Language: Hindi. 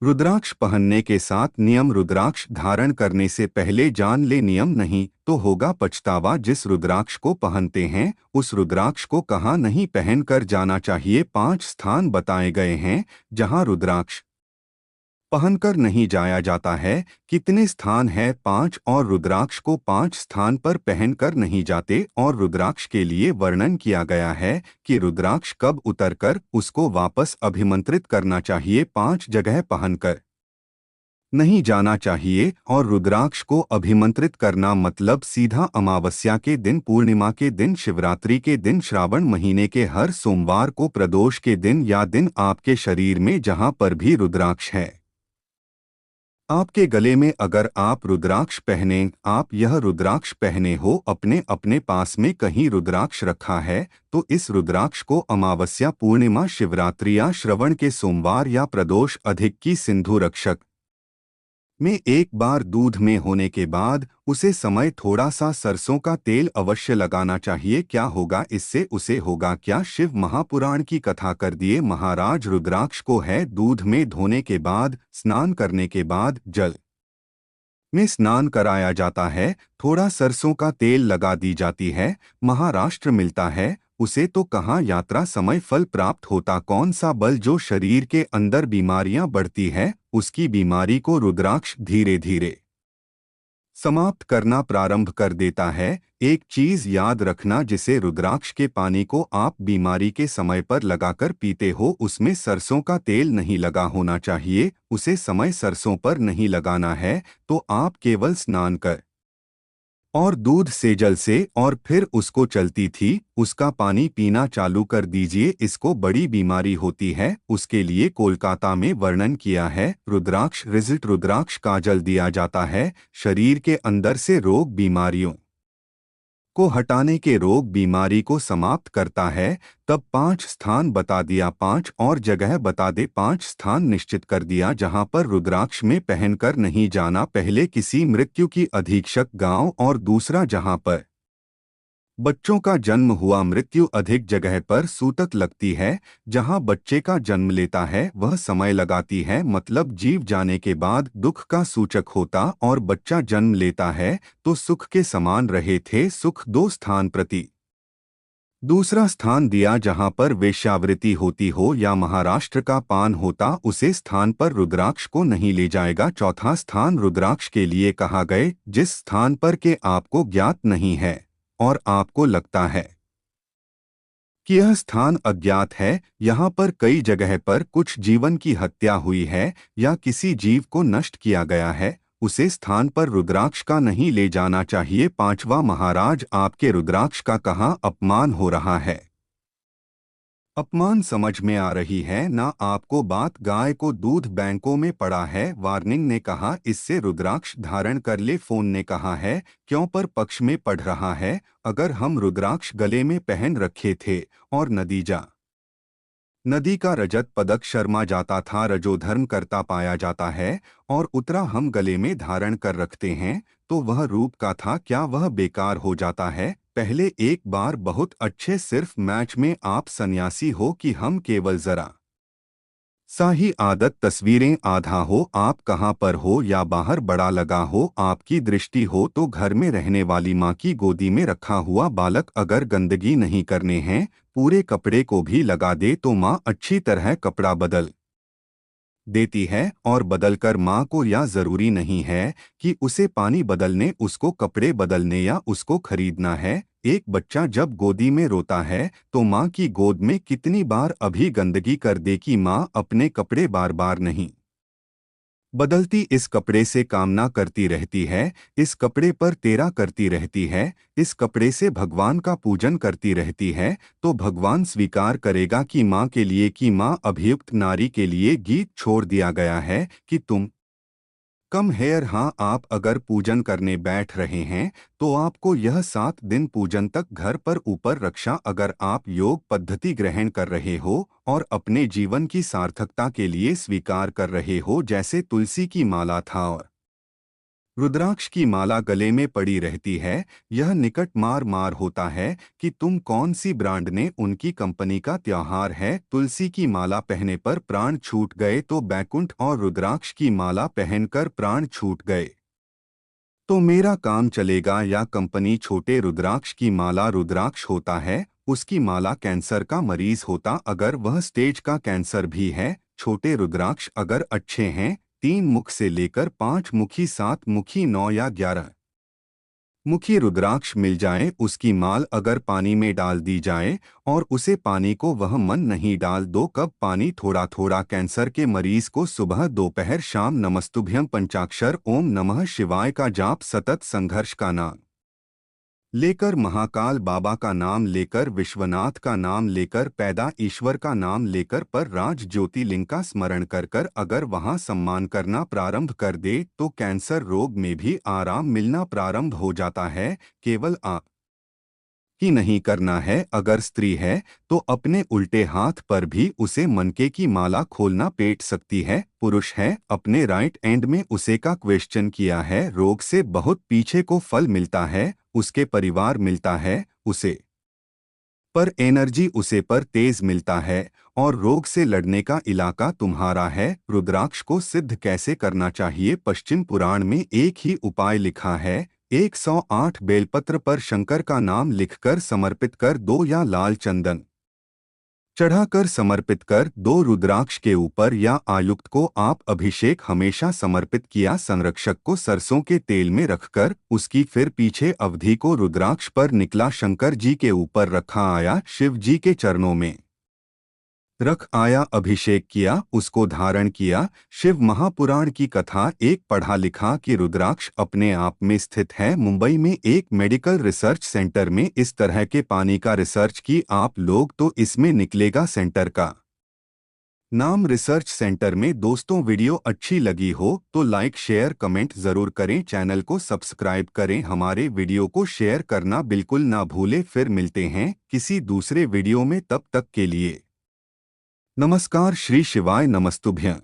रुद्राक्ष पहनने के साथ नियम। रुद्राक्ष धारण करने से पहले जान ले नियम, नहीं तो होगा पछतावा। जिस रुद्राक्ष को पहनते हैं उस रुद्राक्ष को कहाँ नहीं पहनकर जाना चाहिए। 5 स्थान बताए गए हैं जहां रुद्राक्ष पहनकर नहीं जाया जाता है। कितने स्थान है? 5। और रुद्राक्ष को 5 स्थान पर पहनकर नहीं जाते और रुद्राक्ष के लिए वर्णन किया गया है कि रुद्राक्ष कब उतरकर उसको वापस अभिमंत्रित करना चाहिए। 5 जगह पहनकर नहीं जाना चाहिए और रुद्राक्ष को अभिमंत्रित करना मतलब सीधा अमावस्या के दिन, पूर्णिमा के दिन, शिवरात्रि के दिन, श्रावण महीने के हर सोमवार को, प्रदोष के दिन या दिन आपके शरीर में जहां पर भी रुद्राक्ष है, आपके गले में अगर आप रुद्राक्ष पहने, आप यह रुद्राक्ष पहने हो, अपने अपने पास में कहीं रुद्राक्ष रखा है, तो इस रुद्राक्ष को अमावस्या, पूर्णिमा, शिवरात्रि या श्रवण के सोमवार या प्रदोष अधिक की सिंधु रक्षक में एक बार दूध में होने के बाद उसे समय थोड़ा सा सरसों का तेल अवश्य लगाना चाहिए। क्या होगा इससे? उसे होगा क्या? शिव महापुराण की कथा कर दिए महाराज। रुद्राक्ष को है दूध में धोने के बाद, स्नान करने के बाद जल में स्नान कराया जाता है, थोड़ा सरसों का तेल लगा दी जाती है, महाराष्ट्र मिलता है उसे। तो कहाँ यात्रा समय फल प्राप्त होता? कौन सा बल जो शरीर के अंदर बीमारियां बढ़ती है उसकी बीमारी को रुद्राक्ष धीरे धीरे समाप्त करना प्रारंभ कर देता है। एक चीज याद रखना, जिसे रुद्राक्ष के पानी को आप बीमारी के समय पर लगाकर पीते हो उसमें सरसों का तेल नहीं लगा होना चाहिए, उसे समय सरसों पर नहीं लगाना है। तो आप केवल स्नान कर और दूध से, जल से, और फिर उसको चलती थी उसका पानी पीना चालू कर दीजिए। इसको बड़ी बीमारी होती है, उसके लिए कोलकाता में वर्णन किया है। रुद्राक्ष रिजल्ट, रुद्राक्ष का जल दिया जाता है शरीर के अंदर से रोग बीमारियों को हटाने के, रोग बीमारी को समाप्त करता है। तब 5 स्थान बता दिया, 5 और जगह बता दे, 5 स्थान निश्चित कर दिया जहां पर रुद्राक्ष में पहनकर नहीं जाना। पहले किसी मृत्यु की अधीक्षक गांव, और दूसरा जहां पर बच्चों का जन्म हुआ। मृत्यु अधिक जगह पर सूतक लगती है, जहां बच्चे का जन्म लेता है वह समय लगाती है, मतलब जीव जाने के बाद दुख का सूचक होता, और बच्चा जन्म लेता है तो सुख के समान रहे थे। सुख 2 स्थान प्रति दूसरा स्थान दिया जहां पर वेश्यावृत्ति होती हो या महाराष्ट्र का पान होता, उसे स्थान पर रुद्राक्ष को नहीं ले जाएगा। चौथा स्थान रुद्राक्ष के लिए कहा गए जिस स्थान पर के आपको ज्ञात नहीं है और आपको लगता है कि यह स्थान अज्ञात है, यहाँ पर कई जगह पर कुछ जीवन की हत्या हुई है या किसी जीव को नष्ट किया गया है, उसे स्थान पर रुद्राक्ष का नहीं ले जाना चाहिए। 5वां, महाराज आपके रुद्राक्ष का कहाँ अपमान हो रहा है? अपमान समझ में आ रही है ना आपको बात? गाय को दूध बैंकों में पड़ा है, वार्निंग ने कहा इससे रुद्राक्ष धारण कर ले। फोन ने कहा है क्यों पर पक्ष में पढ़ रहा है। अगर हम रुद्राक्ष गले में पहन रखे थे और नदी का रजत पदक शर्मा जाता था, रजोधर्म करता पाया जाता है, और उतरा हम गले में धारण कर रखते हैं, तो वह रूप का था क्या वह बेकार हो जाता है? पहले एक बार बहुत अच्छे सिर्फ मैच में आप सन्यासी हो कि हम केवल जरा सा ही आदत तस्वीरें आधा हो, आप कहाँ पर हो या बाहर बड़ा लगा हो, आपकी दृष्टि हो तो घर में रहने वाली माँ की गोदी में रखा हुआ बालक। अगर गंदगी नहीं करने हैं, पूरे कपड़े को भी लगा दे तो माँ अच्छी तरह कपड़ा बदल देती है, और बदलकर माँ को या जरूरी नहीं है कि उसे पानी बदलने, उसको कपड़े बदलने या उसको खरीदना है। एक बच्चा जब गोदी में रोता है तो माँ की गोद में कितनी बार अभी गंदगी कर दे कि माँ अपने कपड़े बार बार नहीं बदलती, इस कपड़े से कामना करती रहती है, इस कपड़े पर तेरा करती रहती है, इस कपड़े से भगवान का पूजन करती रहती है, तो भगवान स्वीकार करेगा कि माँ के लिए, कि माँ अभियुक्त नारी के लिए गीत छोड़ दिया गया है कि तुम कम हेयर। हाँ, आप अगर पूजन करने बैठ रहे हैं तो आपको यह 7 दिन पूजन तक घर पर ऊपर रक्षा। अगर आप योग पद्धति ग्रहण कर रहे हो और अपने जीवन की सार्थकता के लिए स्वीकार कर रहे हो, जैसे तुलसी की माला था और रुद्राक्ष की माला गले में पड़ी रहती है। यह निकट मार मार होता है कि तुम कौन सी ब्रांड ने उनकी कंपनी का त्योहार है। तुलसी की माला पहने पर प्राण छूट गए तो बैकुंठ, और रुद्राक्ष की माला पहनकर प्राण छूट गए तो मेरा काम चलेगा या कंपनी। छोटे रुद्राक्ष की माला रुद्राक्ष होता है, उसकी माला कैंसर का मरीज होता अगर वह स्टेज का कैंसर भी है। छोटे रुद्राक्ष अगर अच्छे हैं, 3 मुख से लेकर 5 मुखी, 7 मुखी, 9 या 11 मुखी रुद्राक्ष मिल जाए, उसकी माल अगर पानी में डाल दी जाए और उसे पानी को वह मन नहीं डाल 2 कप पानी थोड़ा थोड़ा कैंसर के मरीज को सुबह दोपहर शाम नमस्तुभ्यं पंचाक्षर ओम नमः शिवाय का जाप सतत संघर्ष का नाम लेकर, महाकाल बाबा का नाम लेकर, विश्वनाथ का नाम लेकर, पैदा ईश्वर का नाम लेकर, पर राज ज्योतिर्लिंग का स्मरण कर कर अगर वहां सम्मान करना प्रारंभ कर दे तो कैंसर रोग में भी आराम मिलना प्रारंभ हो जाता है। केवल आप ही नहीं करना है। अगर स्त्री है तो अपने उल्टे हाथ पर भी उसे मनके की माला खोलना पेट सकती है। पुरुष है, अपने राइट एंड में उसे का क्वेश्चन किया है। रोग से बहुत पीछे को फल मिलता है, उसके परिवार मिलता है उसे, पर एनर्जी उसे पर तेज मिलता है और रोग से लड़ने का इलाका तुम्हारा है। रुद्राक्ष को सिद्ध कैसे करना चाहिए? पश्चिम पुराण में एक ही उपाय लिखा है। 108 बेलपत्र पर शंकर का नाम लिखकर समर्पित कर दो या लाल चंदन चढ़ाकर समर्पित कर दो। रुद्राक्ष के ऊपर या आयुक्त को आप अभिषेक हमेशा समर्पित किया। संरक्षक को सरसों के तेल में रखकर उसकी फिर पीछे अवधि को रुद्राक्ष पर निकला शंकर जी के ऊपर रखा आया, शिव जी के चरणों में रख आया, अभिषेक किया, उसको धारण किया। शिव महापुराण की कथा एक पढ़ा लिखा कि रुद्राक्ष अपने आप में स्थित है। मुंबई में एक मेडिकल रिसर्च सेंटर में इस तरह के पानी का रिसर्च की आप लोग तो इसमें निकलेगा सेंटर का नाम रिसर्च सेंटर में। दोस्तों, वीडियो अच्छी लगी हो तो लाइक शेयर कमेंट ज़रूर करें, चैनल को सब्सक्राइब करें, हमारे वीडियो को शेयर करना बिल्कुल ना भूलें। फिर मिलते हैं किसी दूसरे वीडियो में, तब तक के लिए नमस्कार। श्री शिवाय नमस्तुभ्यं।